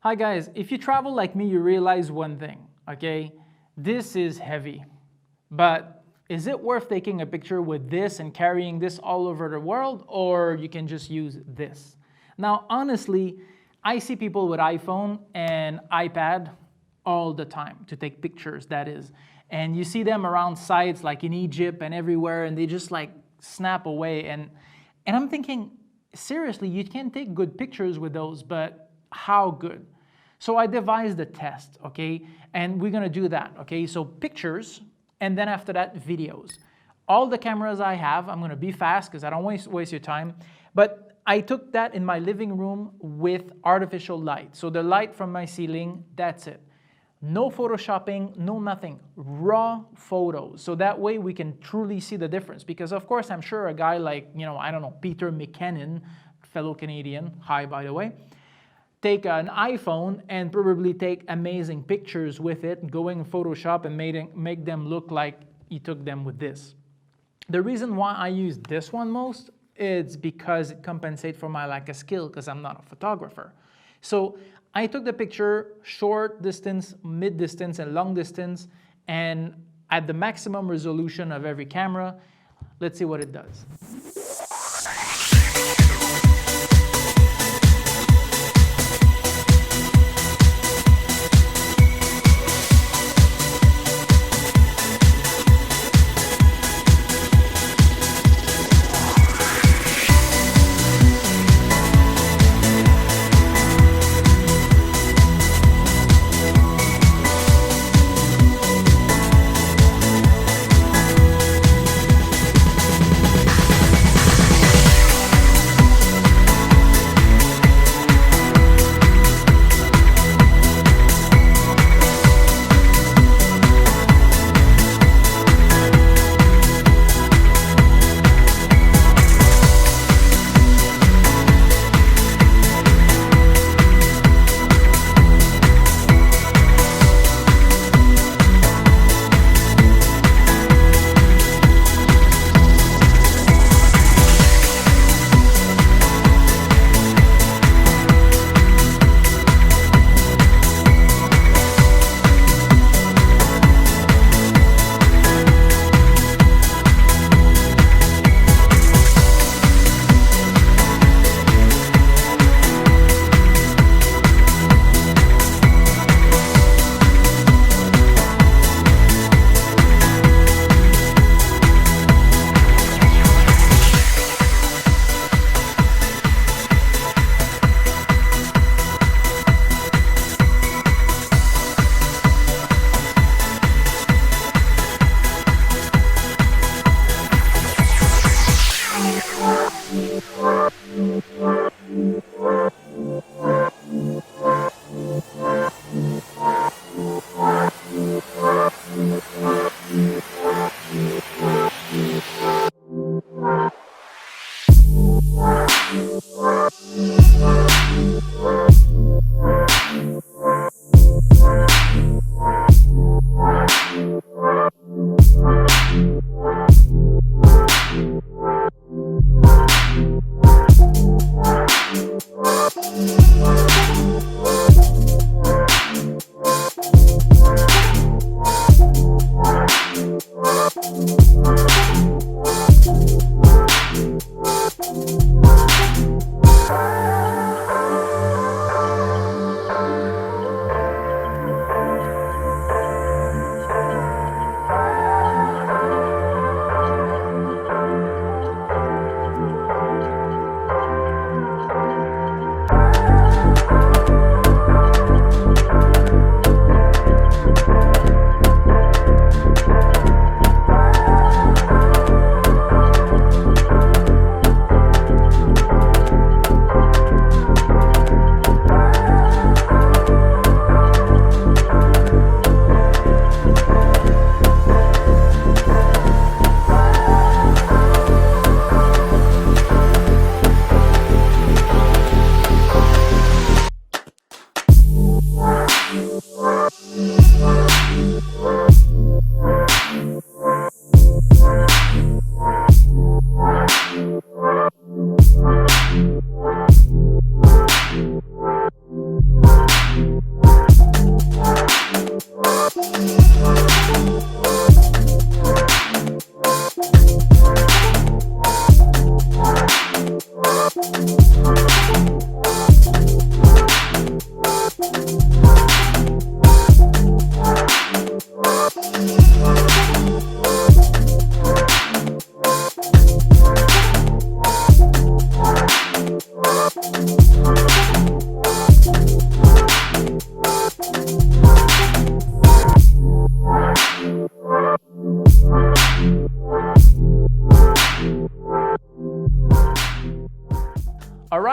Hi guys, if you travel like me, you realize one thing, okay? This is heavy, but is it worth taking a picture with this and carrying this all over the world, or you can just use this? Now, honestly, I see people with iPhone and iPad all the time to take pictures, that is. And you see them around sites like in Egypt and everywhere, and they just like snap away. And I'm thinking, seriously, you can take good pictures with those, but how good? So I devised a test, okay? And we're gonna do that, okay? So pictures, and then after that, videos. All the cameras I have, I'm gonna be fast because I don't waste your time, but I took that in my living room with artificial light. So the light from my ceiling, that's it. No photoshopping, no nothing, raw photos. So that way we can truly see the difference. Because of course, I'm sure a guy like, I don't know, Peter McKinnon, fellow Canadian, hi by the way, take an iPhone and probably take amazing pictures with it, going in Photoshop and make them look like he took them with this. The reason why I use this one most is because it compensates for my lack of skill because I'm not a photographer. So I took the picture short distance, mid distance, and long distance, and at the maximum resolution of every camera. Let's see what it does.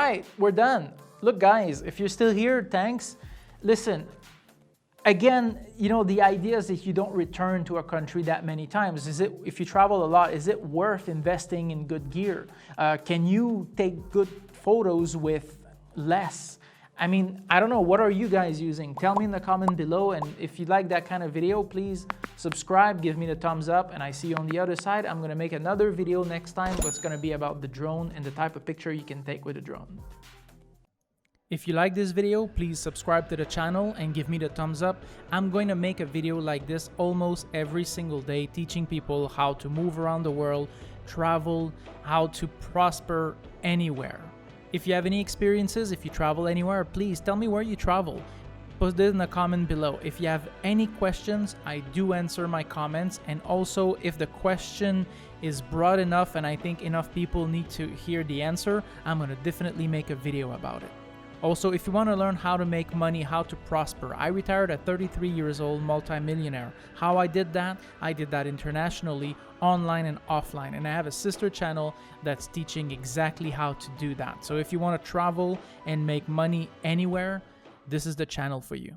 right, we're done. Look, guys, if you're still here, thanks. Listen, again, you know, the idea is that you don't return to a country that many times. If you travel a lot, is it worth investing in good gear? Can you take good photos with less? I mean, I don't know, what are you guys using? Tell me in the comment below, and if you like that kind of video, please subscribe, give me the thumbs up, and I see you on the other side. I'm gonna make another video next time, but it's gonna be about the drone and the type of picture you can take with a drone. If you like this video, please subscribe to the channel and give me the thumbs up. I'm going to make a video like this almost every single day, teaching people how to move around the world, travel, how to prosper anywhere. If you have any experiences, if you travel anywhere, please tell me where you travel. Put it in the comment below. If you have any questions, I do answer my comments. And also, if the question is broad enough and I think enough people need to hear the answer, I'm going to definitely make a video about it. Also, if you want to learn how to make money, how to prosper, I retired at 33 years old, multi-millionaire. How I did that internationally, online and offline. And I have a sister channel that's teaching exactly how to do that. So if you want to travel and make money anywhere, this is the channel for you.